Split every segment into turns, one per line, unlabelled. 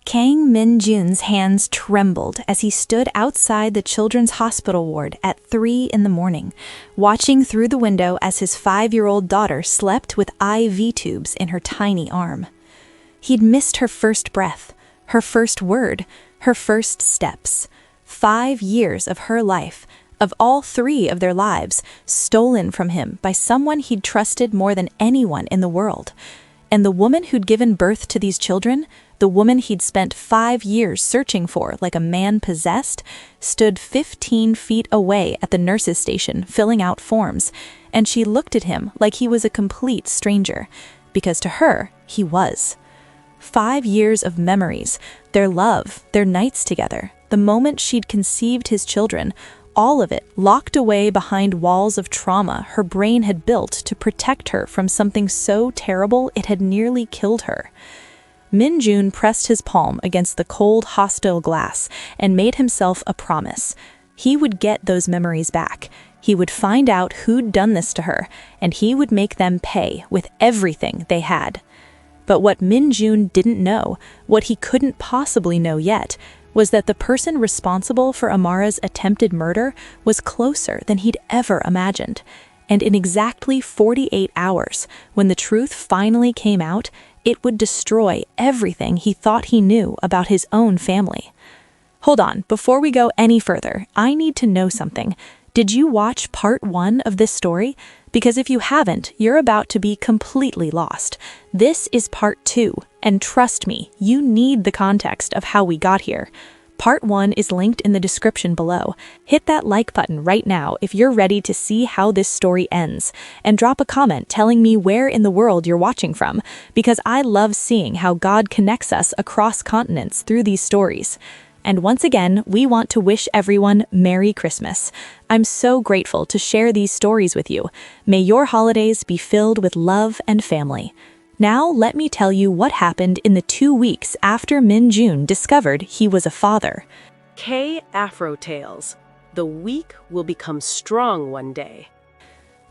Kang Min-jun's hands trembled as he stood outside the children's hospital ward at 3 in the morning, watching through the window as his 5-year-old daughter slept with IV tubes in her tiny arm. He'd missed her first breath, her first word, her first steps. 5 years of her life, of all 3 of their lives, stolen from him by someone he'd trusted more than anyone in the world. And the woman who'd given birth to these children, the woman he'd spent 5 years searching for like a man possessed, stood 15 feet away at the nurse's station filling out forms, and she looked at him like he was a complete stranger, because to her, he was. 5 years of memories, their love, their nights together, the moment she'd conceived his children, all of it locked away behind walls of trauma her brain had built to protect her from something so terrible it had nearly killed her. Min-jun pressed his palm against the cold, hostile glass and made himself a promise. He would get those memories back. He would find out who'd done this to her, and he would make them pay with everything they had. But what Min-jun didn't know, what he couldn't possibly know yet, was that the person responsible for Amara's attempted murder was closer than he'd ever imagined. And in exactly 48 hours, when the truth finally came out, it would destroy everything he thought he knew about his own family. Hold on, before we go any further, I need to know something. Did you watch part 1 of this story? Because if you haven't, you're about to be completely lost. This is part 2, and trust me, you need the context of how we got here. Part 1 is linked in the description below. Hit that like button right now if you're ready to see how this story ends, and drop a comment telling me where in the world you're watching from, because I love seeing how God connects us across continents through these stories. And once again, we want to wish everyone Merry Christmas. I'm so grateful to share these stories with you. May your holidays be filled with love and family. Now let me tell you what happened in the 2 weeks after Min-jun discovered he was a father.
Afro Tales. The weak will become strong one day.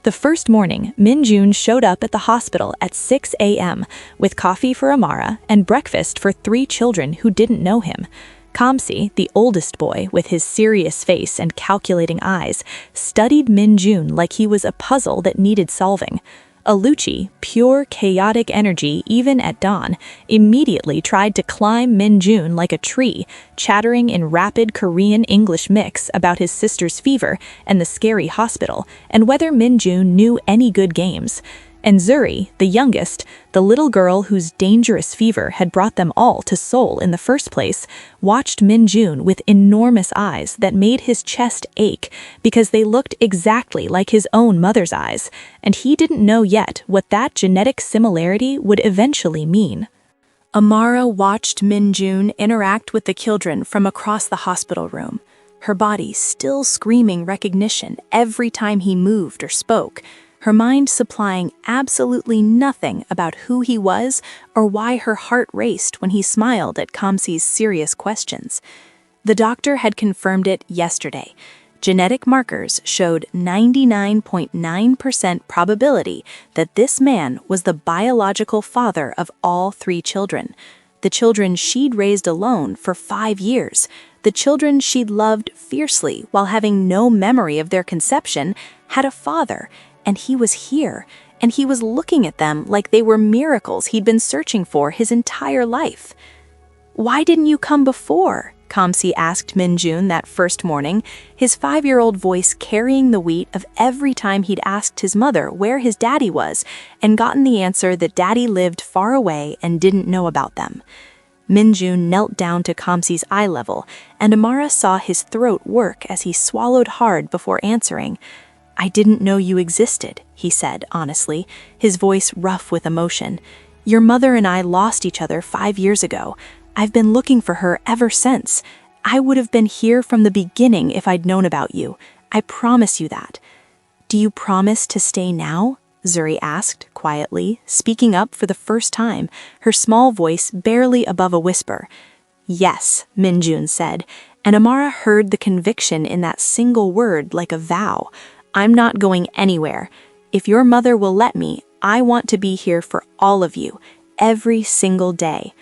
The first morning, Min-jun showed up at the hospital at 6 a.m. with coffee for Amara and breakfast for 3 children who didn't know him. Kamsi, the oldest boy with his serious face and calculating eyes, studied Min-jun like he was a puzzle that needed solving. Aluchi, pure chaotic energy even at dawn, immediately tried to climb Min-jun like a tree, chattering in rapid Korean-English mix about his sister's fever and the scary hospital, and whether Min-jun knew any good games. And Zuri, the youngest, the little girl whose dangerous fever had brought them all to Seoul in the first place, watched Min-jun with enormous eyes that made his chest ache because they looked exactly like his own mother's eyes, and he didn't know yet what that genetic similarity would eventually mean. Amara watched Min-jun interact with the children from across the hospital room, her body still screaming recognition every time he moved or spoke, her mind supplying absolutely nothing about who he was or why her heart raced when he smiled at Kamsi's serious questions. The doctor had confirmed it yesterday. Genetic markers showed 99.9% probability that this man was the biological father of all 3 children. The children she'd raised alone for 5 years. The children she'd loved fiercely while having no memory of their conception had a father. And he was here, and he was looking at them like they were miracles he'd been searching for his entire life. "Why didn't you come before?" Kamsi asked Min-jun that first morning, his 5-year-old voice carrying the weight of every time he'd asked his mother where his daddy was and gotten the answer that daddy lived far away and didn't know about them. Min-jun knelt down to Kamsi's eye level, and Amara saw his throat work as he swallowed hard before answering. "I didn't know you existed," he said honestly, his voice rough with emotion. "Your mother and I lost each other 5 years ago. I've been looking for her ever since. I would have been here from the beginning if I'd known about you. I promise you that." "Do you promise to stay now?" Zuri asked quietly, speaking up for the first time, her small voice barely above a whisper. "Yes," Min-jun said, and Amara heard the conviction in that single word like a vow. "I'm not going anywhere. If your mother will let me, I want to be here for all of you, every single day."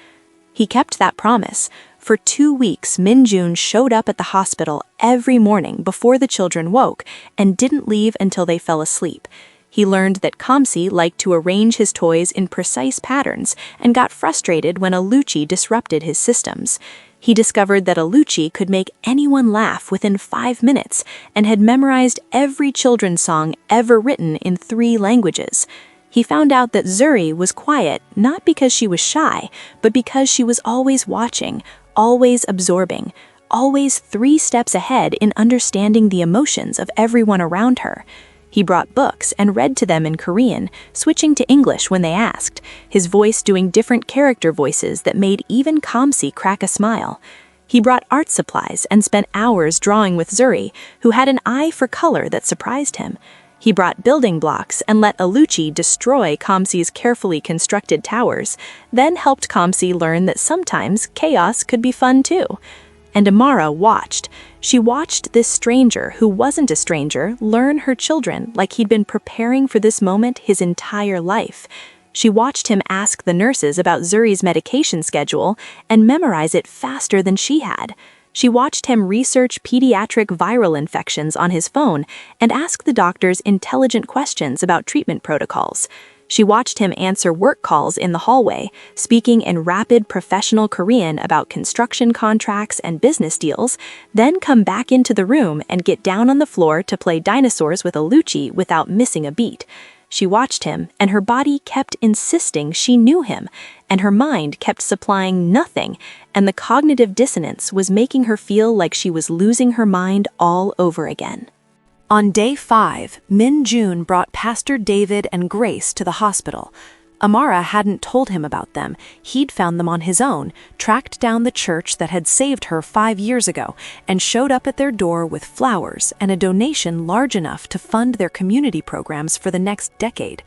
He kept that promise. For 2 weeks, Min-jun showed up at the hospital every morning before the children woke and didn't leave until they fell asleep. He learned that Kamsi liked to arrange his toys in precise patterns and got frustrated when Aluchi disrupted his systems. He discovered that Aluchi could make anyone laugh within 5 minutes and had memorized every children's song ever written in 3 languages. He found out that Zuri was quiet not because she was shy, but because she was always watching, always absorbing, always 3 steps ahead in understanding the emotions of everyone around her. He brought books and read to them in Korean, switching to English when they asked, his voice doing different character voices that made even Kamsi crack a smile. He brought art supplies and spent hours drawing with Zuri, who had an eye for color that surprised him. He brought building blocks and let Aluchi destroy Kamsi's carefully constructed towers, then helped Kamsi learn that sometimes chaos could be fun too. And Amara watched. She watched this stranger, who wasn't a stranger, learn her children like he'd been preparing for this moment his entire life. She watched him ask the nurses about Zuri's medication schedule and memorize it faster than she had. She watched him research pediatric viral infections on his phone and ask the doctors intelligent questions about treatment protocols. She watched him answer work calls in the hallway, speaking in rapid professional Korean about construction contracts and business deals, then come back into the room and get down on the floor to play dinosaurs with Aluchi without missing a beat. She watched him, and her body kept insisting she knew him, and her mind kept supplying nothing, and the cognitive dissonance was making her feel like she was losing her mind all over again. On day 5, Min-jun brought Pastor David and Grace to the hospital. Amara hadn't told him about them. He'd found them on his own, tracked down the church that had saved her 5 years ago, and showed up at their door with flowers and a donation large enough to fund their community programs for the next decade.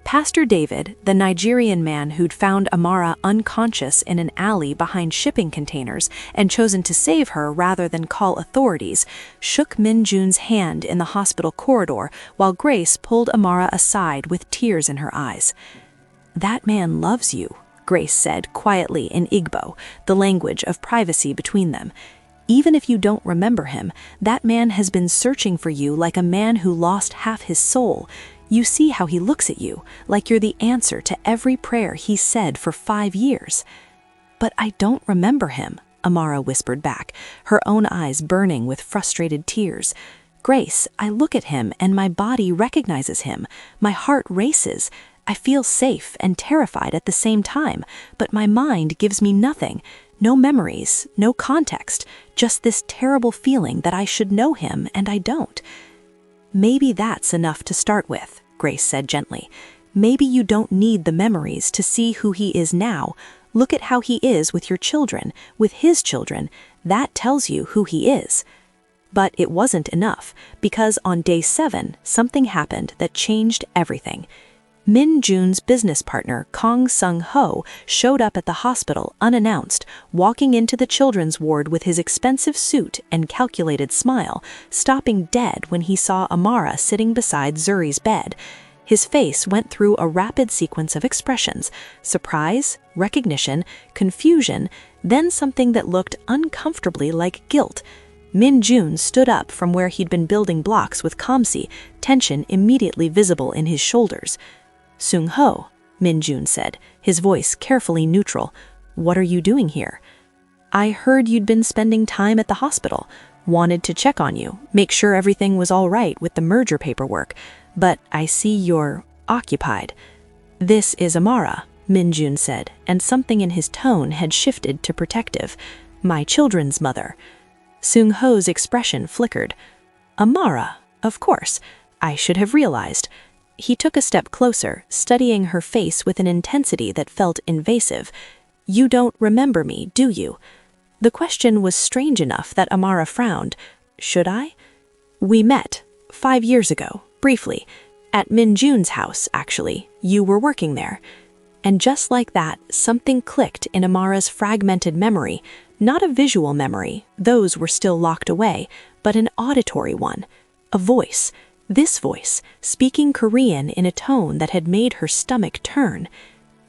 Pastor David, the Nigerian man who'd found Amara unconscious in an alley behind shipping containers and chosen to save her rather than call authorities, shook Min-jun's hand in the hospital corridor while Grace pulled Amara aside with tears in her eyes. "That man loves you," Grace said quietly in Igbo, the language of privacy between them. "Even if you don't remember him, that man has been searching for you like a man who lost half his soul. You see how he looks at you, like you're the answer to every prayer he said for 5 years." "But I don't remember him," Amara whispered back, her own eyes burning with frustrated tears. "Grace, I look at him and my body recognizes him. My heart races. I feel safe and terrified at the same time, but my mind gives me nothing. No memories, no context, just this terrible feeling that I should know him and I don't." "Maybe that's enough to start with," Grace said gently. "Maybe you don't need the memories to see who he is now. Look at how he is with your children, with his children. That tells you who he is." But it wasn't enough, because on day 7, something happened that changed everything. Min-jun's business partner, Kong Sung-ho, showed up at the hospital unannounced, walking into the children's ward with his expensive suit and calculated smile, stopping dead when he saw Amara sitting beside Zuri's bed. His face went through a rapid sequence of expressions: surprise, recognition, confusion, then something that looked uncomfortably like guilt. Min-jun stood up from where he'd been building blocks with Kamsi, tension immediately visible in his shoulders. "Sung-ho," Min-jun said, his voice carefully neutral, "what are you doing here?" "I heard you'd been spending time at the hospital. Wanted to check on you, make sure everything was all right with the merger paperwork, but I see you're occupied." "This is Amara," Min-jun said, and something in his tone had shifted to protective. "My children's mother." Sung-ho's expression flickered. "Amara, of course. I should have realized." He took a step closer, studying her face with an intensity that felt invasive. "You don't remember me, do you?" The question was strange enough that Amara frowned. "Should I?" "We met 5 years ago, briefly. At Min-jun's house, actually. You were working there." And just like that, something clicked in Amara's fragmented memory. Not a visual memory, those were still locked away, but an auditory one. A voice. This voice, speaking Korean in a tone that had made her stomach turn.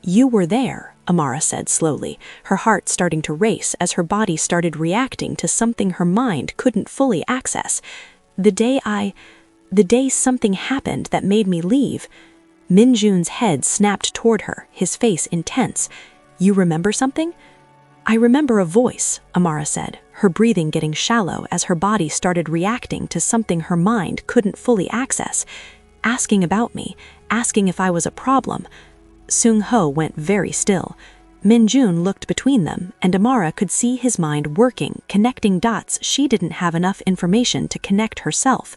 You were there, Amara said slowly, her heart starting to race as her body started reacting to something her mind couldn't fully access. The day something happened that made me leave. Min-jun's head snapped toward her, his face intense. You remember something? I remember a voice, Amara said, her breathing getting shallow as her body started reacting to something her mind couldn't fully access. Asking about me, asking if I was a problem. Seung-ho went very still. Min-jun looked between them, and Amara could see his mind working, connecting dots she didn't have enough information to connect herself.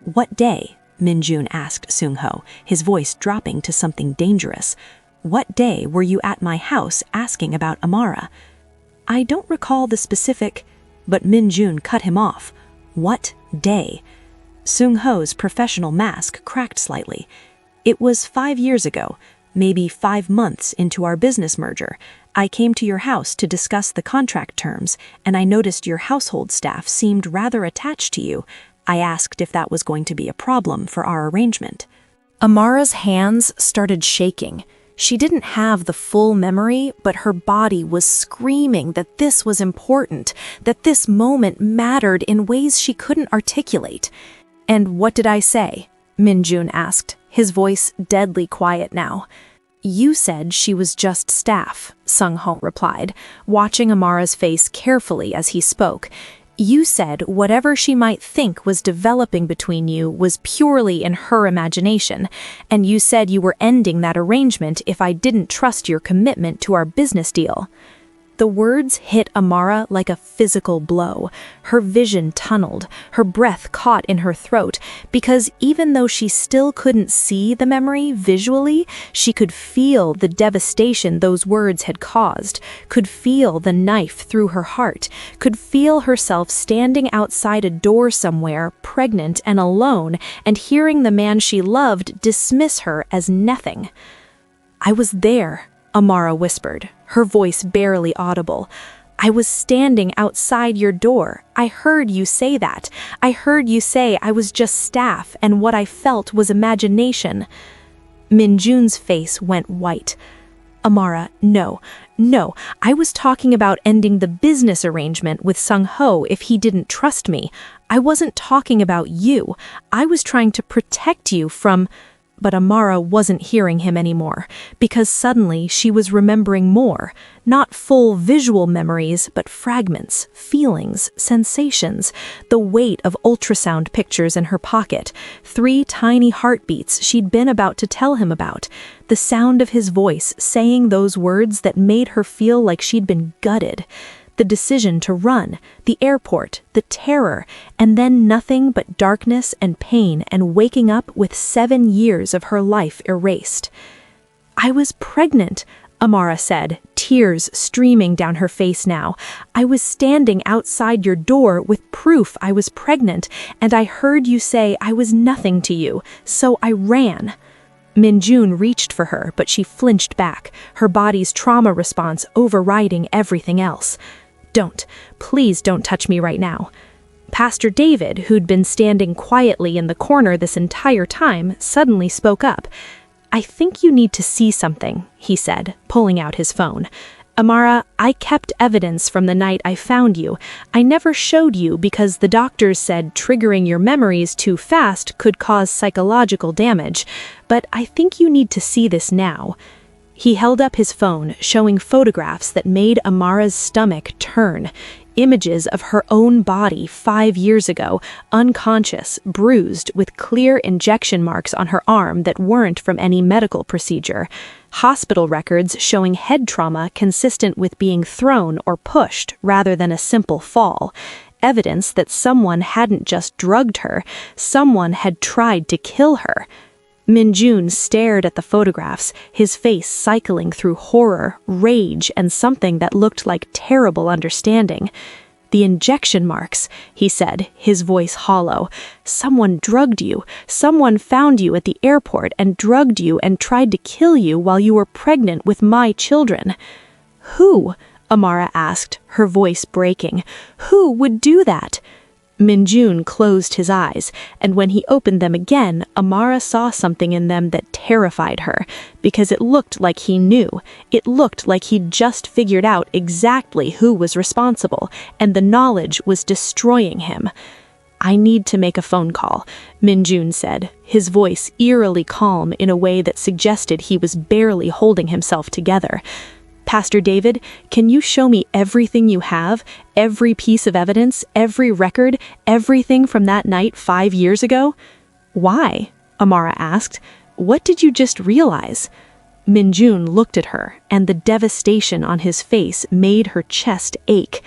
What day? Min-jun asked Seung-ho, his voice dropping to something dangerous. What day were you at my house asking about Amara? I don't recall the specific, but Min-jun cut him off. What day? Seung-ho's professional mask cracked slightly. It was 5 years ago. Maybe 5 months into our business merger, I came to your house to discuss the contract terms, and I noticed your household staff seemed rather attached to you. I asked if that was going to be a problem for our arrangement.
Amara's hands started shaking. She didn't have the full memory, but her body was screaming that this was important, that this moment mattered in ways she couldn't articulate. And what did I say? Min-jun asked, his voice deadly quiet now. You said she was just staff, Seung-ho replied, watching Amara's face carefully as he spoke. You said whatever she might think was developing between you was purely in her imagination, and you said you were ending that arrangement if I didn't trust your commitment to our business deal. The words hit Amara like a physical blow. Her vision tunneled, her breath caught in her throat, because even though she still couldn't see the memory visually, she could feel the devastation those words had caused, could feel the knife through her heart, could feel herself standing outside a door somewhere, pregnant and alone, and hearing the man she loved dismiss her as nothing. I was there, Amara whispered, her voice barely audible. I was standing outside your door. I heard you say that. I heard you say I was just staff and what I felt was imagination. Min-jun's face went white. Amara, no, I was talking about ending the business arrangement with Seung-ho if he didn't trust me. I wasn't talking about you. I was trying to protect you from... But Amara wasn't hearing him anymore, because suddenly she was remembering more, not full visual memories, but fragments, feelings, sensations, the weight of ultrasound pictures in her pocket, 3 tiny heartbeats she'd been about to tell him about, the sound of his voice saying those words that made her feel like she'd been gutted. The decision to run, the airport, the terror, and then nothing but darkness and pain and waking up with 7 years of her life erased. I was pregnant, Amara said, tears streaming down her face now. I was standing outside your door with proof I was pregnant, and I heard you say I was nothing to you, so I ran. Min-jun reached for her, but she flinched back, her body's trauma response overriding everything else. Please don't touch me right now. Pastor David, who'd been standing quietly in the corner this entire time, suddenly spoke up. I think you need to see something, he said, pulling out his phone. Amara, I kept evidence from the night I found you. I never showed you because the doctors said triggering your memories too fast could cause psychological damage, but I think you need to see this now. He held up his phone, showing photographs that made Amara's stomach turn. Images of her own body 5 years ago, unconscious, bruised, with clear injection marks on her arm that weren't from any medical procedure. Hospital records showing head trauma consistent with being thrown or pushed rather than a simple fall. Evidence that someone hadn't just drugged her, someone had tried to kill her. Min-jun stared at the photographs, his face cycling through horror, rage, and something that looked like terrible understanding. The injection marks, he said, his voice hollow. Someone drugged you. Someone found you at the airport and drugged you and tried to kill you while you were pregnant with my children. Who? Amara asked, her voice breaking. Who would do that?
Min-jun closed his eyes, and when he opened them again, Amara saw something in them that terrified her, because it looked like he knew. It looked like he'd just figured out exactly who was responsible, and the knowledge was destroying him. "I need to make a phone call," Min-jun said, his voice eerily calm in a way that suggested he was barely holding himself together. "Pastor David, can you show me everything you have, every piece of evidence, every record, everything from that night 5 years ago?" "Why?" Amara asked. "What did you just realize?" Min-jun looked at her, and the devastation on his face made her chest ache.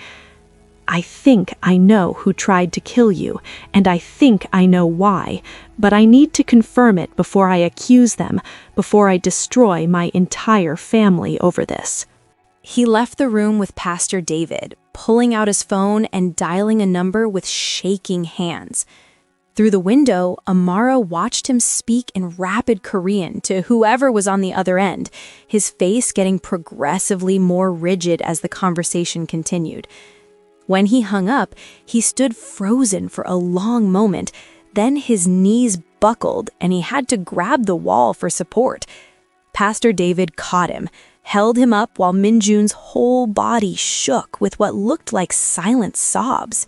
"I think I know who tried to kill you, and I think I know why, but I need to confirm it before I accuse them, before I destroy my entire family over this."
He left the room with Pastor David, pulling out his phone and dialing a number with shaking hands. Through the window, Amara watched him speak in rapid Korean to whoever was on the other end, his face getting progressively more rigid as the conversation continued. When he hung up, he stood frozen for a long moment, then his knees buckled and he had to grab the wall for support. Pastor David caught him, held him up while Min-jun's whole body shook with what looked like silent sobs.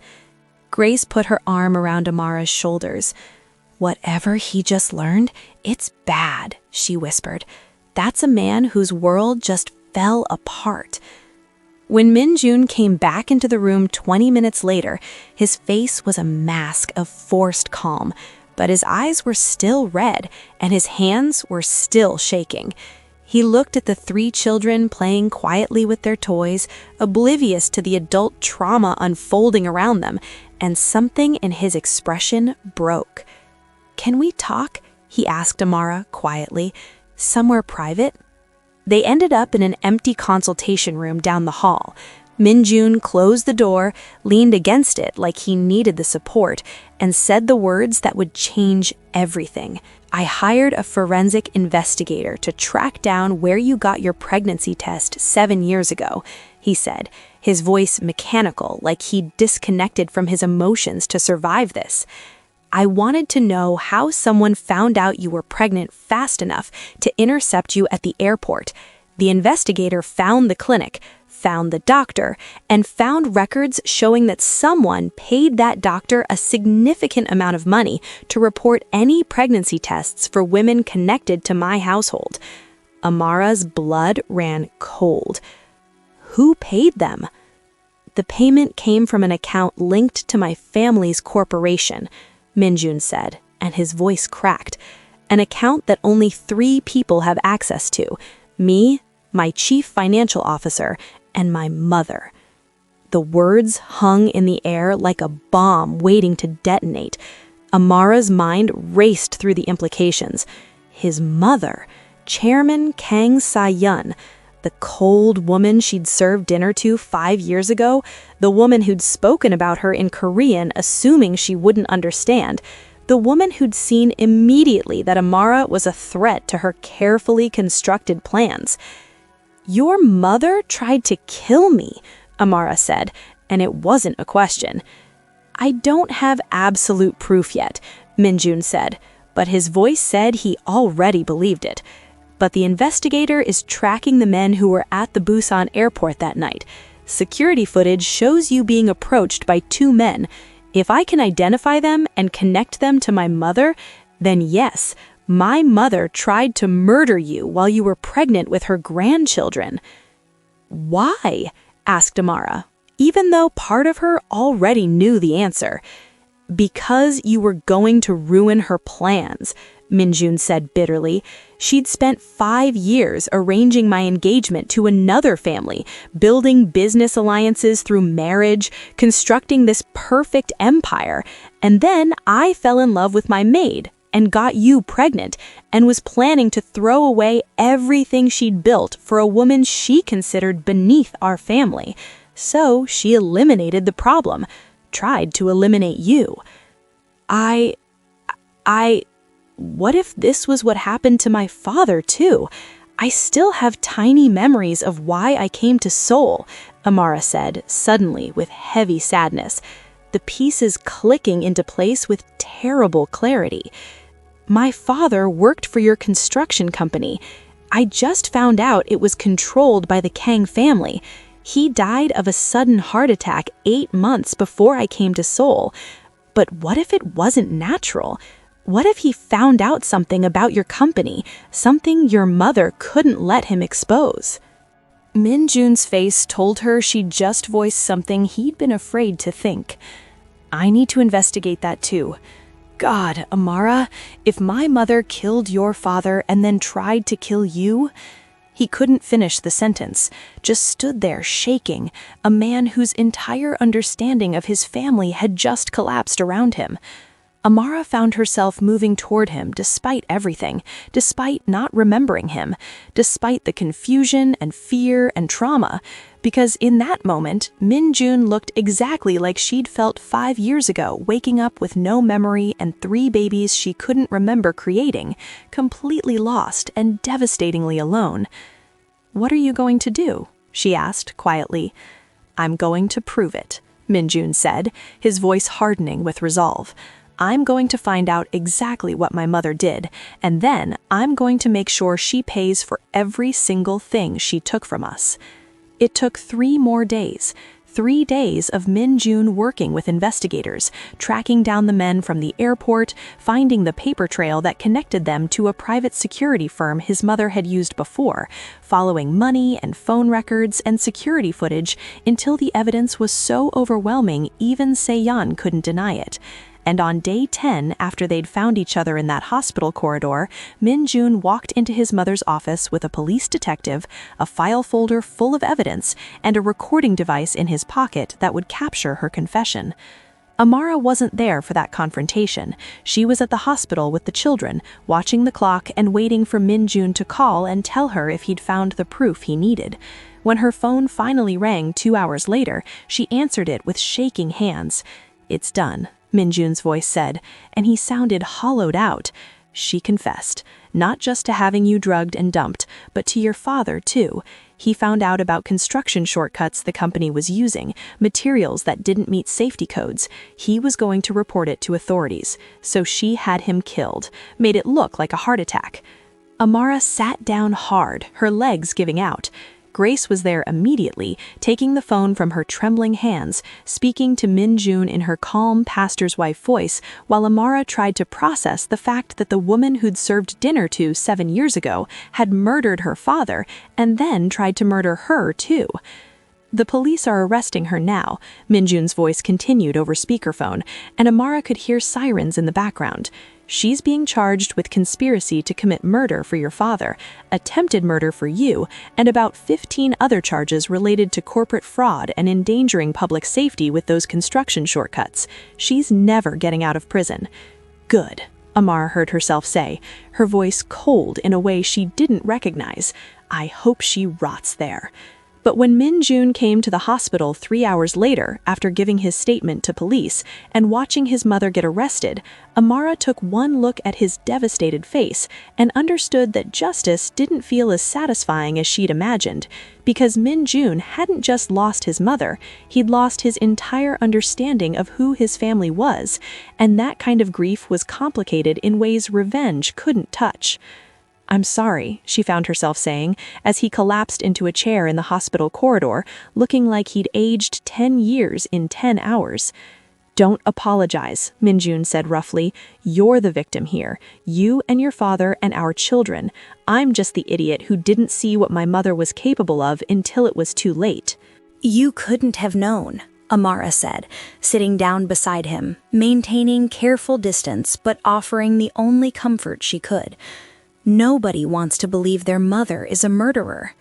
Grace put her arm around Amara's shoulders. "Whatever he just learned, it's bad," she whispered. "That's a man whose world just fell apart." When Min-jun came back into the room 20 minutes later, his face was a mask of forced calm, but his eyes were still red and his hands were still shaking. He looked at the 3 children playing quietly with their toys, oblivious to the adult trauma unfolding around them, and something in his expression broke. "Can we talk?" he asked Amara quietly. "Somewhere private?" They ended up in an empty consultation room down the hall. Min-jun closed the door, leaned against it like he needed the support, and said the words that would change everything. "I hired a forensic investigator to track down where you got your pregnancy test 7 years ago," he said, his voice mechanical, like he'd disconnected from his emotions to survive this. "I wanted to know how someone found out you were pregnant fast enough to intercept you at the airport. The investigator found the clinic, found the doctor, and found records showing that someone paid that doctor a significant amount of money to report any pregnancy tests for women connected to my household." Amara's blood ran cold. "Who paid them?" "The payment came from an account linked to my family's corporation," Min-jun said, and his voice cracked. "An account that only 3 people have access to: me, my chief financial officer, and my mother." The words hung in the air like a bomb waiting to detonate. Amara's mind raced through the implications. His mother, Chairman Kang Sa-yeon, the cold woman she'd served dinner to 5 years ago, the woman who'd spoken about her in Korean assuming she wouldn't understand, the woman who'd seen immediately that Amara was a threat to her carefully constructed plans. "Your mother tried to kill me," Amara said, and it wasn't a question. "I don't have absolute proof yet," Min-jun said, but his voice said he already believed it. "But the investigator is tracking the men who were at the Busan airport that night. Security footage shows you being approached by 2 men. If I can identify them and connect them to my mother, then yes, my mother tried to murder you while you were pregnant with her grandchildren." "Why?" asked Amara, even though part of her already knew the answer. "Because you were going to ruin her plans," Min-jun said bitterly. "She'd spent 5 years arranging my engagement to another family, building business alliances through marriage, constructing this perfect empire. And then I fell in love with my maid and got you pregnant and was planning to throw away everything she'd built for a woman she considered beneath our family. So she eliminated the problem, tried to eliminate you. What if this was what happened to my father, too? I still have tiny memories of why I came to Seoul," Amara said, suddenly with heavy sadness.
the pieces clicking into place with terrible clarity. "My father worked for your construction company. I just found out it was controlled by the Kang family. He died of a sudden heart attack 8 months before I came to Seoul. But what if it wasn't natural? What if he found out something about your company, something your mother couldn't let him expose?"
Min-jun's face told her she'd just voiced something he'd been afraid to think. "I need to investigate that too. God, Amara, if my mother killed your father and then tried to kill you..." He couldn't finish the sentence, just stood there shaking, a man whose entire understanding of his family had just collapsed around him. Amara found herself moving toward him despite everything, despite not remembering him, despite the confusion and fear and trauma, because in that moment, Min-jun looked exactly like she'd felt 5 years ago, waking up with no memory and 3 babies she couldn't remember creating, completely lost and devastatingly alone. "What are you going to do?" she asked quietly. "I'm going to prove it," Min-jun said, his voice hardening with resolve. "I'm going to find out exactly what my mother did, and then I'm going to make sure she pays for every single thing she took from us." It took 3 more days. 3 days of Min-jun working with investigators, tracking down the men from the airport, finding the paper trail that connected them to a private security firm his mother had used before, following money and phone records and security footage until the evidence was so overwhelming even Se-yeon couldn't deny it. And on day 10, after they'd found each other in that hospital corridor, Min-jun walked into his mother's office with a police detective, a file folder full of evidence, and a recording device in his pocket that would capture her confession. Amara wasn't there for that confrontation. She was at the hospital with the children, watching the clock and waiting for Min-jun to call and tell her if he'd found the proof he needed. When her phone finally rang 2 hours later, she answered it with shaking hands. "It's done," Min-jun's voice said, and he sounded hollowed out. "She confessed, not just to having you drugged and dumped, but to your father, too. He found out about construction shortcuts the company was using, materials that didn't meet safety codes. He was going to report it to authorities, so she had him killed, made it look like a heart attack." Amara sat down hard, her legs giving out. Grace was there immediately, taking the phone from her trembling hands, speaking to Min-jun in her calm pastor's wife voice, while Amara tried to process the fact that the woman who'd served dinner to 7 years ago had murdered her father and then tried to murder her too. "The police are arresting her now," Min-jun's voice continued over speakerphone, and Amara could hear sirens in the background. "She's being charged with conspiracy to commit murder for your father, attempted murder for you, and about 15 other charges related to corporate fraud and endangering public safety with those construction shortcuts. She's never getting out of prison." "Good," Amara heard herself say, her voice cold in a way she didn't recognize. "I hope she rots there." But when Min-jun came to the hospital 3 hours later, after giving his statement to police and watching his mother get arrested, Amara took one look at his devastated face and understood that justice didn't feel as satisfying as she'd imagined, because Min-jun hadn't just lost his mother, he'd lost his entire understanding of who his family was, and that kind of grief was complicated in ways revenge couldn't touch. "I'm sorry," she found herself saying, as he collapsed into a chair in the hospital corridor, looking like he'd aged 10 years in 10 hours. "Don't apologize," Min-jun said roughly. "You're the victim here. You and your father and our children. I'm just the idiot who didn't see what my mother was capable of until it was too late." "You couldn't have known," Amara said, sitting down beside him, maintaining careful distance but offering the only comfort she could. "Nobody wants to believe their mother is a murderer."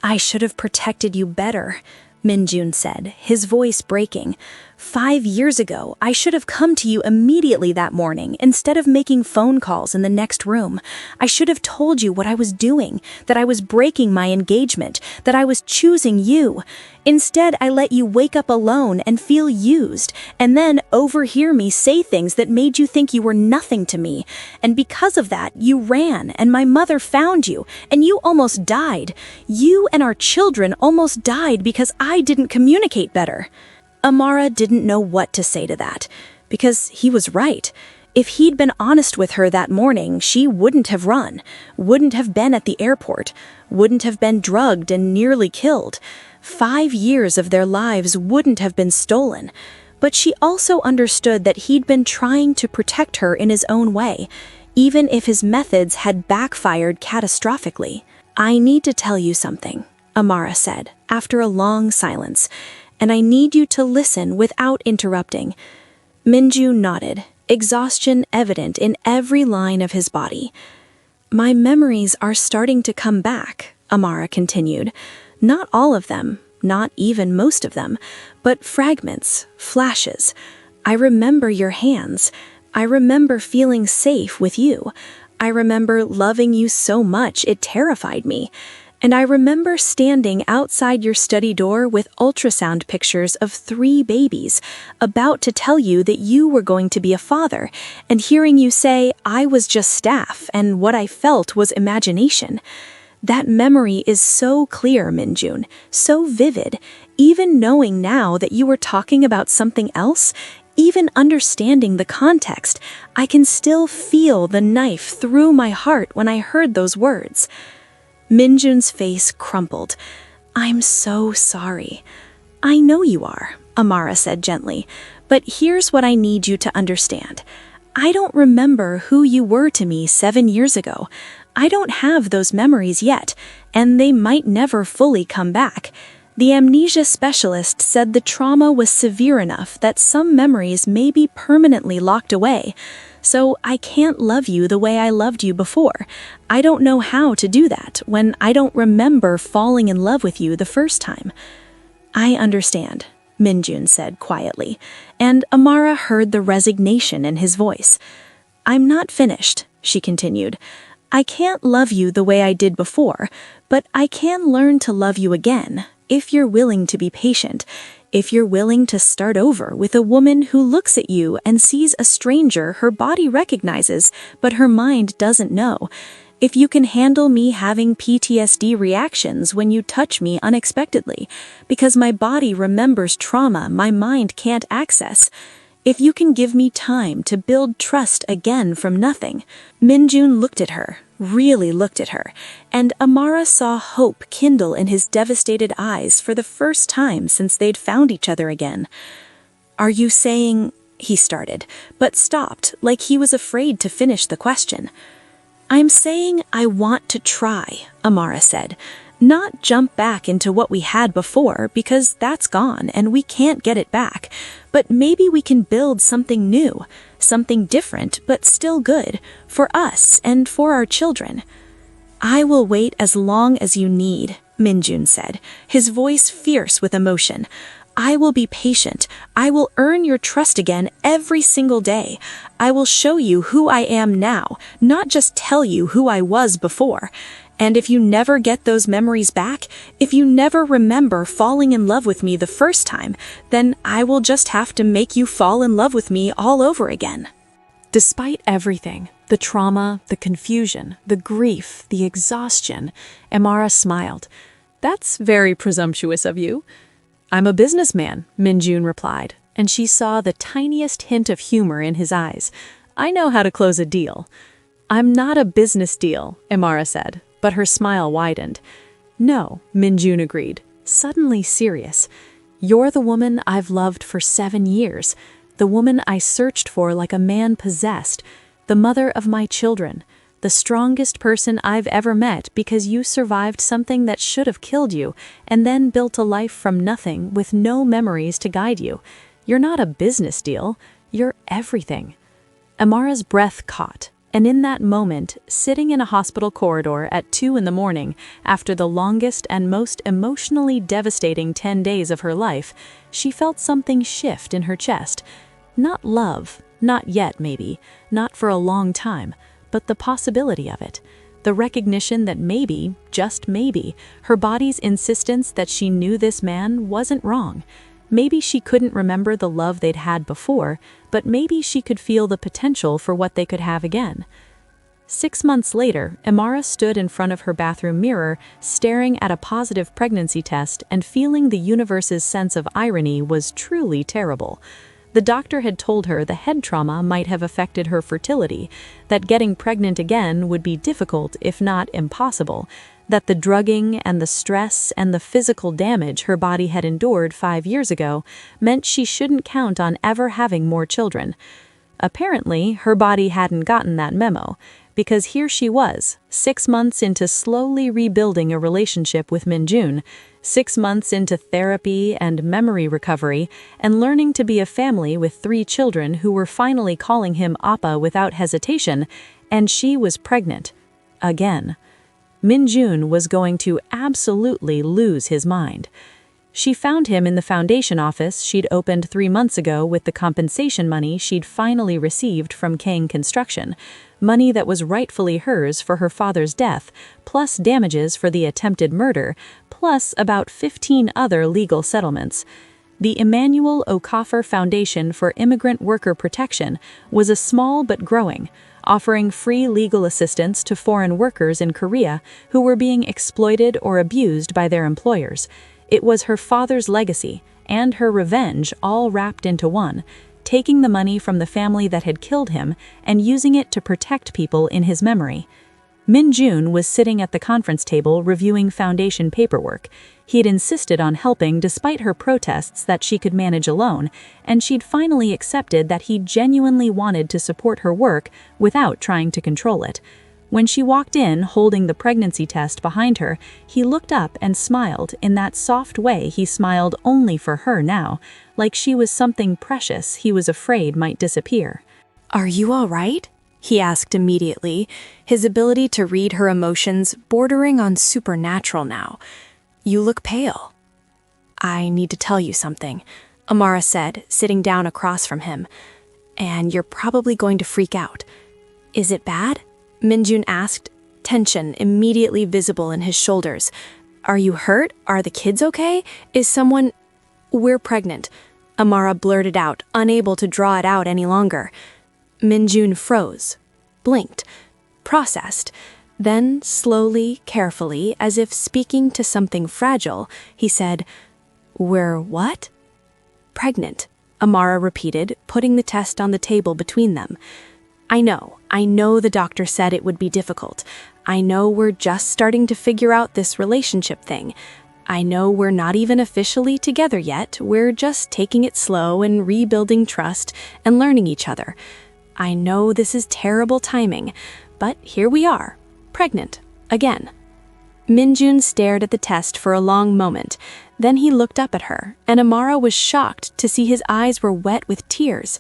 "I should have protected you better," Min-jun said, his voice breaking. 5 years ago, I should have come to you immediately that morning instead of making phone calls in the next room. I should have told you what I was doing, that I was breaking my engagement, that I was choosing you. Instead, I let you wake up alone and feel used, and then overhear me say things that made you think you were nothing to me. And because of that, you ran, and my mother found you, and you almost died. You and our children almost died because I didn't communicate better." Amara didn't know what to say to that, because he was right. If he'd been honest with her that morning, she wouldn't have run, wouldn't have been at the airport, wouldn't have been drugged and nearly killed. 5 years of their lives wouldn't have been stolen. But she also understood that he'd been trying to protect her in his own way, even if his methods had backfired catastrophically. "I need to tell you something," Amara said, after a long silence, "and I need you to listen without interrupting." Min-jun nodded, exhaustion evident in every line of his body. "My memories are starting to come back," Amara continued. "Not all of them, not even most of them, but fragments, flashes. I remember your hands. I remember feeling safe with you. I remember loving you so much it terrified me. And I remember standing outside your study door with ultrasound pictures of 3 babies, about to tell you that you were going to be a father, and hearing you say I was just staff and what I felt was imagination. That memory is so clear, Min-jun, so vivid. Even knowing now that you were talking about something else, even understanding the context, I can still feel the knife through my heart when I heard those words." Min-jun's face crumpled. "I'm so sorry." "I know you are," Amara said gently, "but here's what I need you to understand. I don't remember who you were to me 7 years ago. I don't have those memories yet, and they might never fully come back. The amnesia specialist said the trauma was severe enough that some memories may be permanently locked away. So I can't love you the way I loved you before. I don't know how to do that when I don't remember falling in love with you the first time." "I understand," Min-jun said quietly, and Amara heard the resignation in his voice. "I'm not finished," she continued. "I can't love you the way I did before, but I can learn to love you again, if you're willing to be patient, if you're willing to start over with a woman who looks at you and sees a stranger her body recognizes but her mind doesn't know, if you can handle me having PTSD reactions when you touch me unexpectedly, because my body remembers trauma my mind can't access, if you can give me time to build trust again from nothing." Min-jun looked at her, really looked at her, and Amara saw hope kindle in his devastated eyes for the first time since they'd found each other again. "Are you saying—" he started, but stopped like he was afraid to finish the question. "I'm saying I want to try," Amara said. "Not jump back into what we had before, because that's gone and we can't get it back. But maybe we can build something new, something different but still good, for us and for our children." "I will wait as long as you need," Min-jun said, his voice fierce with emotion. "I will be patient. I will earn your trust again every single day. I will show you who I am now, not just tell you who I was before. And if you never get those memories back, if you never remember falling in love with me the first time, then I will just have to make you fall in love with me all over again." Despite everything, the trauma, the confusion, the grief, the exhaustion, Amara smiled. "That's very presumptuous of you." "I'm a businessman," Min-jun replied, and she saw the tiniest hint of humor in his eyes. "I know how to close a deal." "I'm not a business deal," Amara said, but her smile widened. "No," Min-jun agreed, suddenly serious. "You're the woman I've loved for 7 years, the woman I searched for like a man possessed, the mother of my children, the strongest person I've ever met because you survived something that should have killed you and then built a life from nothing with no memories to guide you. You're not a business deal, you're everything." Amara's breath caught, and in that moment, sitting in a hospital corridor at 2 in the morning, after the longest and most emotionally devastating 10 days of her life, she felt something shift in her chest. Not love, not yet maybe, not for a long time, but the possibility of it. The recognition that maybe, just maybe, her body's insistence that she knew this man wasn't wrong. Maybe she couldn't remember the love they'd had before, but maybe she could feel the potential for what they could have again.
6 months later, Amara stood in front of her bathroom mirror, staring at a positive pregnancy test and feeling the universe's sense of irony was truly terrible. The doctor had told her the head trauma might have affected her fertility, that getting pregnant again would be difficult if not impossible, that the drugging and the stress and the physical damage her body had endured 5 years ago meant she shouldn't count on ever having more children. Apparently, her body hadn't gotten that memo, because here she was, 6 months into slowly rebuilding a relationship with Min-jun, 6 months into therapy and memory recovery, and learning to be a family with 3 children who were finally calling him Appa without hesitation, and she was pregnant. Again. Min-jun was going to absolutely lose his mind. She found him in the foundation office she'd opened 3 months ago with the compensation money she'd finally received from Kang Construction, money that was rightfully hers for her father's death, plus damages for the attempted murder, plus about 15 other legal settlements. The Emmanuel Okafor Foundation for Immigrant Worker Protection was a small but growing, offering free legal assistance to foreign workers in Korea who were being exploited or abused by their employers. It was her father's legacy and her revenge all wrapped into one, taking the money from the family that had killed him and using it to protect people in his memory. Min-jun was sitting at the conference table reviewing foundation paperwork. He had insisted on helping despite her protests that she could manage alone, and she'd finally accepted that he genuinely wanted to support her work without trying to control it. When she walked in, holding the pregnancy test behind her, he looked up and smiled in that soft way he smiled only for her now, like she was something precious he was afraid might disappear.
"Are you all right?" he asked immediately, his ability to read her emotions bordering on supernatural now. "You look pale." "I need to tell you something," Amara said, sitting down across from him. "And you're probably going to freak out." "Is it bad?" Min-jun asked, tension immediately visible in his shoulders. "Are you hurt? Are the kids okay? Is someone—" "We're pregnant," Amara blurted out, unable to draw it out any longer. Min-jun froze, blinked, processed. Then, slowly, carefully, as if speaking to something fragile, he said, "We're what?" "Pregnant," Amara repeated, putting the test on the table between them. I know the doctor said it would be difficult. I know we're just starting to figure out this relationship thing. I know we're not even officially together yet. We're just taking it slow and rebuilding trust and learning each other. I know this is terrible timing, but here we are, pregnant, again." Min-jun stared at the test for a long moment. Then he looked up at her, and Amara was shocked to see his eyes were wet with tears.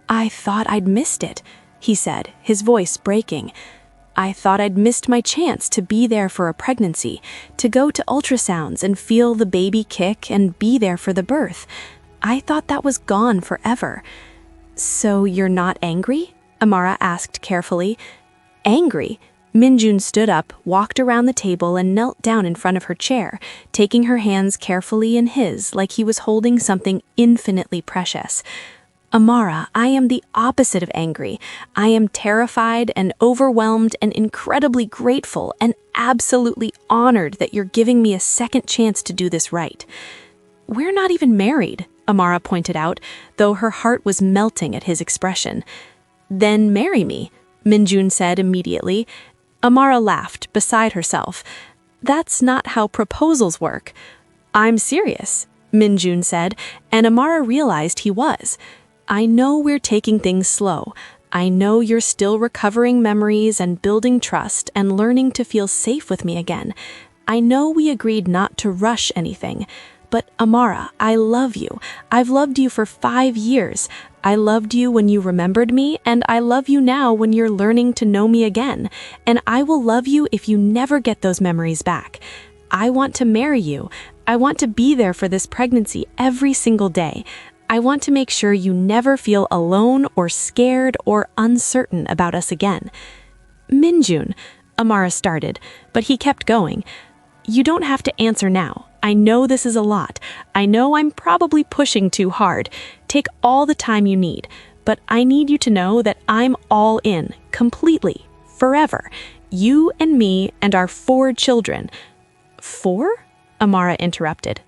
"I thought I'd missed it," he said, his voice breaking. "I thought I'd missed my chance to be there for a pregnancy, to go to ultrasounds and feel the baby kick and be there for the birth. I thought that was gone forever." "So you're not angry?" Amara asked carefully. "Angry?" Min-jun stood up, walked around the table and knelt down in front of her chair, taking her hands carefully in his like he was holding something infinitely precious. "Amara, I am the opposite of angry. I am terrified and overwhelmed and incredibly grateful and absolutely honored that you're giving me a second chance to do this right." "We're not even married," Amara pointed out, though her heart was melting at his expression. "Then marry me," Min-jun said immediately. Amara laughed, beside herself. "That's not how proposals work." "I'm serious," Min-jun said, and Amara realized he was. "I know we're taking things slow. I know you're still recovering memories and building trust and learning to feel safe with me again. I know we agreed not to rush anything. But Amara, I love you. I've loved you for 5 years. I loved you when you remembered me, and I love you now when you're learning to know me again. And I will love you if you never get those memories back. I want to marry you. I want to be there for this pregnancy every single day. I want to make sure you never feel alone or scared or uncertain about us again." "Min-jun," Amara started, but he kept going. "You don't have to answer now. I know this is a lot. I know I'm probably pushing too hard. Take all the time you need. But I need you to know that I'm all in, completely,
forever. You and me and our 4 children. 4? Amara interrupted.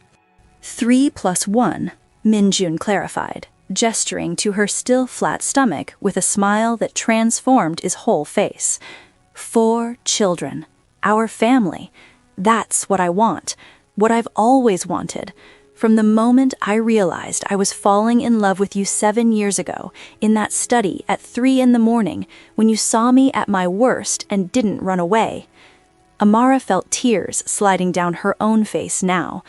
3 plus 1, Min-jun clarified, gesturing to her still flat stomach with a smile that transformed his whole face. 4 children. Our family. That's what I want. What I've always wanted. From the moment I realized I was falling in love with you 7 years ago, in that study at 3 in the morning, when you saw me at my worst and didn't run away. Amara felt tears sliding down her own face now.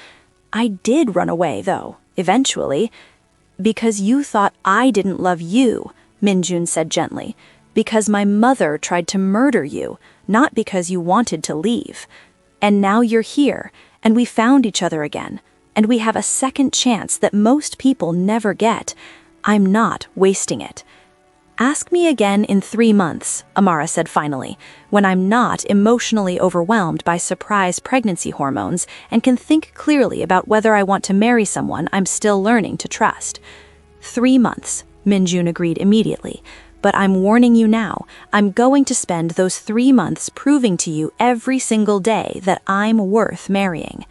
I did run away, though, eventually. Because you thought I didn't love you, Min-jun said gently. Because my mother tried to murder you, not because you wanted to leave. And now you're here, and we found each other again. And we have a second chance that most people never get. I'm not wasting it. Ask me again in 3 months, Amara said finally, when I'm not emotionally overwhelmed by surprise pregnancy hormones and can think clearly about whether I want to marry someone I'm still learning to trust. 3 months, Min-jun agreed immediately. But I'm warning you now, I'm going to spend those 3 months proving to you every single day that I'm worth marrying.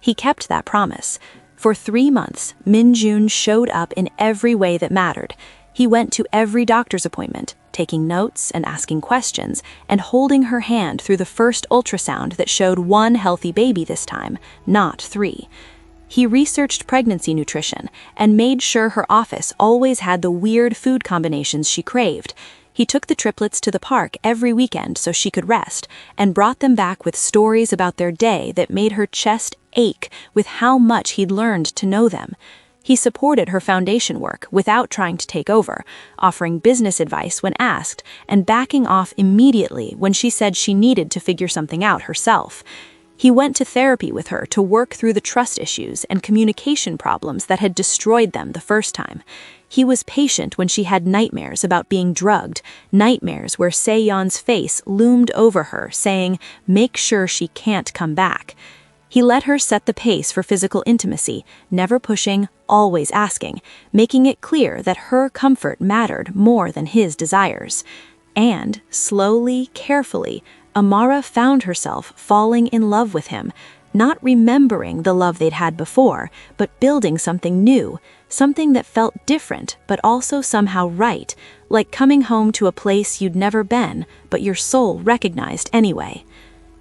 He kept that promise. For 3 months, Min-jun showed up in every way that mattered. He went to every doctor's appointment, taking notes and asking questions, and holding her hand through the first ultrasound that showed 1 healthy baby this time, not 3. He researched pregnancy nutrition and made sure her office always had the weird food combinations she craved. He took the triplets to the park every weekend so she could rest, and brought them back with stories about their day that made her chest ache with how much he'd learned to know them. He supported her foundation work without trying to take over, offering business advice when asked, and backing off immediately when she said she needed to figure something out herself. He went to therapy with her to work through the trust issues and communication problems that had destroyed them the first time. He was patient when she had nightmares about being drugged, nightmares where Se-yeon's face loomed over her, saying, "Make sure she can't come back." He let her set the pace for physical intimacy, never pushing, always asking, making it clear that her comfort mattered more than his desires. And, slowly, carefully, Amara found herself falling in love with him, not remembering the love they'd had before, but building something new, something that felt different but also somehow right, like coming home to a place you'd never been, but your soul recognized anyway.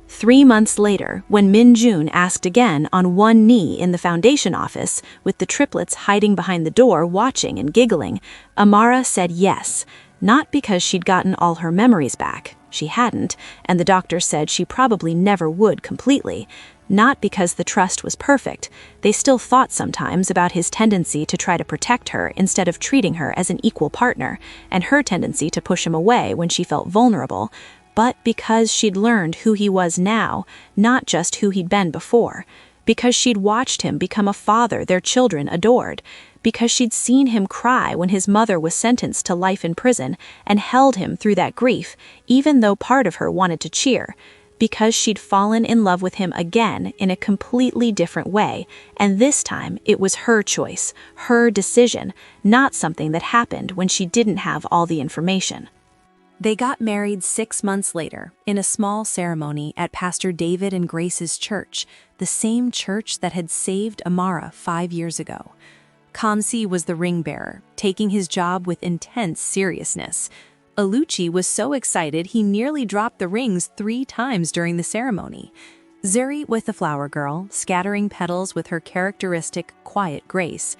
3 months later, when Min-jun asked again on one knee in the foundation office, with the triplets hiding behind the door watching and giggling, Amara said yes, not because she'd gotten all her memories back. She hadn't, and the doctor said she probably never would completely. Not because the trust was perfect. They still thought sometimes about his tendency to try to protect her instead of treating her as an equal partner, and her tendency to push him away when she felt vulnerable, but because she'd learned who he was now, not just who he'd been before. Because she'd watched him become a father their children adored. Because she'd seen him cry when his mother was sentenced to life in prison and held him through that grief, even though part of her wanted to cheer. Because she'd fallen in love with him again in a completely different way, and this time it was her choice, her decision, not something that happened when she didn't have all the information. They got married 6 months later in a small ceremony at Pastor David and Grace's church, the same church that had saved Amara 5 years ago. Kansi was the ring bearer, taking his job with intense seriousness. Aluchi was so excited he nearly dropped the rings 3 times during the ceremony. Zuri with the flower girl, scattering petals with her characteristic quiet grace.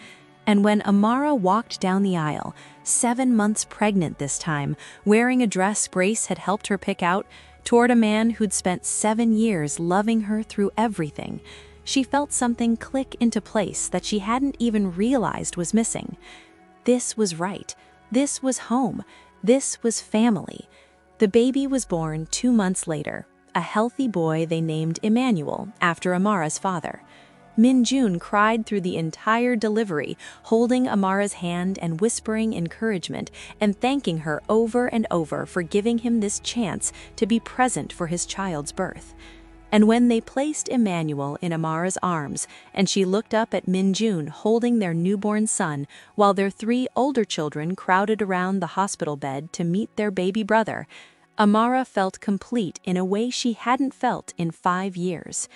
And when Amara walked down the aisle, 7 months pregnant this time, wearing a dress Grace had helped her pick out, toward a man who'd spent 7 years loving her through everything, she felt something click into place that she hadn't even realized was missing. This was right. This was home. This was family. The baby was born 2 months later, a healthy boy they named Emmanuel after Amara's father. Min-jun cried through the entire delivery, holding Amara's hand and whispering encouragement and thanking her over and over for giving him this chance to be present for his child's birth. And when they placed Emmanuel in Amara's arms, and she looked up at Min-jun holding their newborn son, while their 3 older children crowded around the hospital bed to meet their baby brother,
Amara felt complete in a way she hadn't felt in 5 years.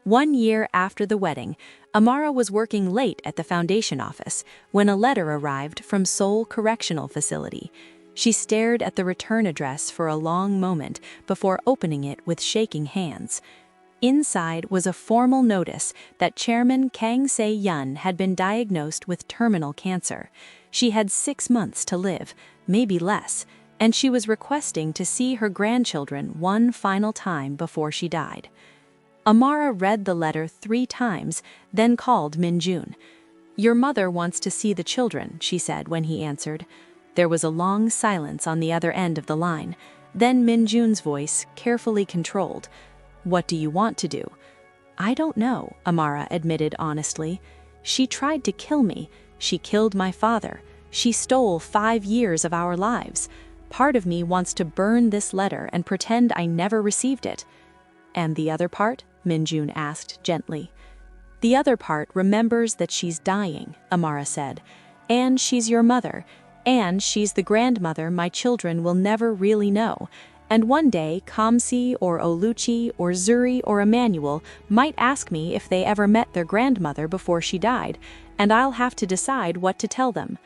1 year after the wedding, Amara was working late at the foundation office when a letter arrived from Seoul Correctional Facility. She stared at the return address for a long moment before opening it with shaking hands. Inside was a formal notice that Chairman Kang Se-yeon had been diagnosed with terminal cancer. She had 6 months to live, maybe less, and she was requesting to see her grandchildren one final time before she died. Amara read the letter 3 times, then called Min-jun. "Your mother wants to see the children," she said when he answered. There was a long silence on the other end of the line. Then Min-jun's voice, carefully controlled. "What do you want to do?" "I don't know," Amara admitted honestly. "She tried to kill me. She killed my father. She stole 5 years of our lives. Part of me wants to burn this letter and pretend I never received it." "And the other part?" Min-jun asked gently. "The other part remembers that she's dying," Amara said. "And she's your mother. And she's the grandmother my children will never really know. And one day, Kamsi or Oluchi or Zuri or Emmanuel might ask me if they ever met their grandmother before she died, and I'll have to decide what to tell them."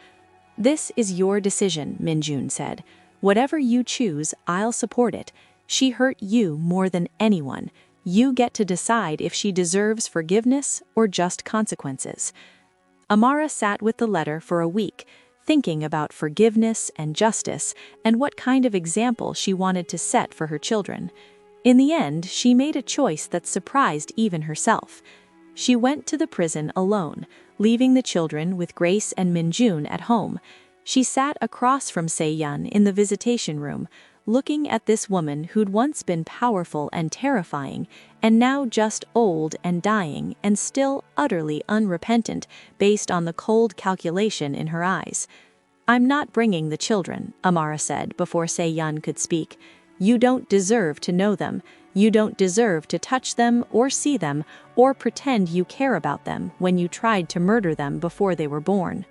"This is your decision," Min-jun said. "Whatever you choose, I'll support it. She hurt you more than anyone. You get to decide if she deserves forgiveness or just consequences." Amara sat with the letter for a week, thinking about forgiveness and justice and what kind of example she wanted to set for her children. In the end, she made a choice that surprised even herself. She went to the prison alone, leaving the children with Grace and Min-jun at home. She sat across from Se-yeon in the visitation room, looking at this woman who'd once been powerful and terrifying, and now just old and dying and still utterly unrepentant based on the cold calculation in her eyes. "I'm not bringing the children," Amara said before Se-yeon could speak. "You don't deserve to know them. You don't deserve to touch them or see them or pretend you care about them when you tried to murder them before they were born."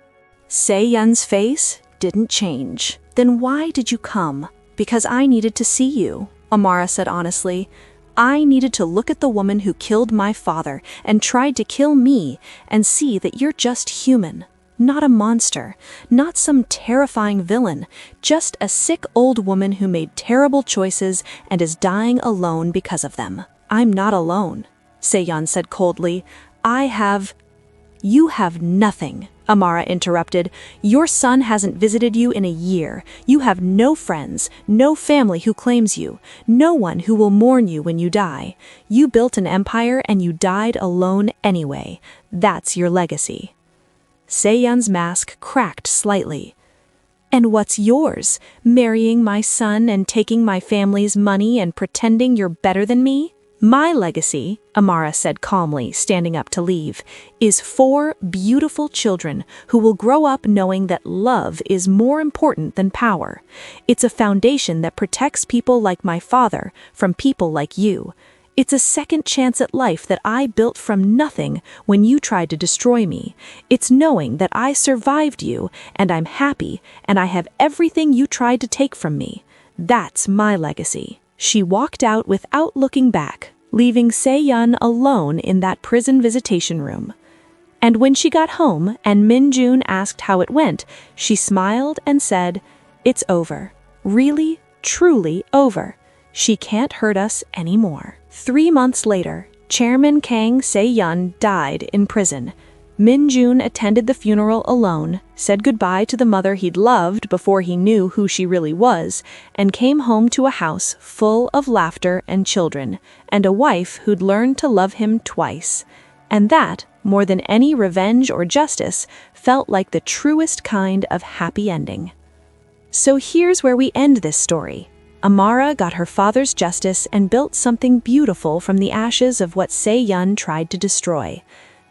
Se-yeon's face didn't change. "Then why did you come?" "Because I needed to see you," Amara said honestly. "I needed to look at the woman who killed my father and tried to kill me and see that you're just human, not a monster, not some terrifying villain, just a sick old woman who made terrible choices and is dying alone because of them." "I'm not alone," Se-yeon said coldly. "You have nothing," Amara interrupted. "Your son hasn't visited you in a year. You have no friends, no family who claims you, no one who will mourn you when you die. You built an empire and you died alone anyway. That's your legacy." Se-yeon's mask cracked slightly. "And what's yours? Marrying my son and taking my family's money and pretending you're better than me?" "My legacy," Amara said calmly, standing up to leave, "is 4 beautiful children who will grow up knowing that love is more important than power. It's a foundation that protects people like my father from people like you. It's a second chance at life that I built from nothing when you tried to destroy me. It's knowing that I survived you and I'm happy and I have everything you tried to take from me. That's my legacy." She walked out without looking back, leaving Se-yeon alone in that prison visitation room. And when she got home and Min-jun asked how it went, she smiled and said, "It's over. Really, truly over. She can't hurt us anymore." 3 months later, Chairman Kang Se-yeon died in prison. Min-jun attended the funeral alone, said goodbye to the mother he'd loved before he knew who she really was, and came home to a house full of laughter and children, and a wife who'd learned to love him twice. And that, more than any revenge or justice, felt like the truest kind of happy ending. So here's where we end this story. Amara got her father's justice and built something beautiful from the ashes of what Se-yeon tried to destroy.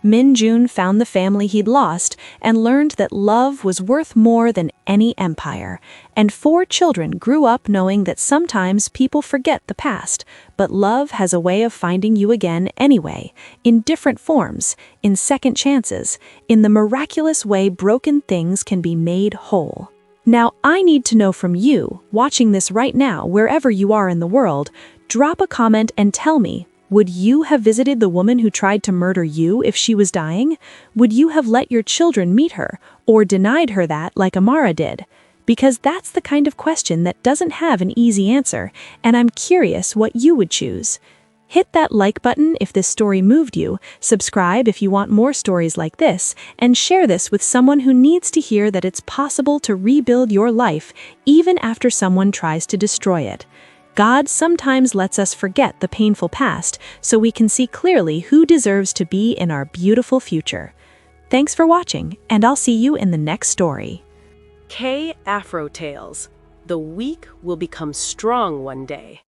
Min-jun found the family he'd lost and learned that love was worth more than any empire. And 4 children grew up knowing that sometimes people forget the past, but love has a way of finding you again anyway, in different forms, in second chances, in the miraculous way broken things can be made whole. Now, I need to know from you, watching this right now, wherever you are in the world, drop a comment and tell me, would you have visited the woman who tried to murder you if she was dying? Would you have let your children meet her, or denied her that like Amara did? Because that's the kind of question that doesn't have an easy answer, and I'm curious what you would choose. Hit that like button if this story moved you, subscribe if you want more stories like this, and share this with someone who needs to hear that it's possible to rebuild your life even after someone tries to destroy it. God sometimes lets us forget the painful past so we can see clearly who deserves to be in our beautiful future. Thanks for watching, and I'll see you in the next story.
K Afro Tales. The weak will become strong one day.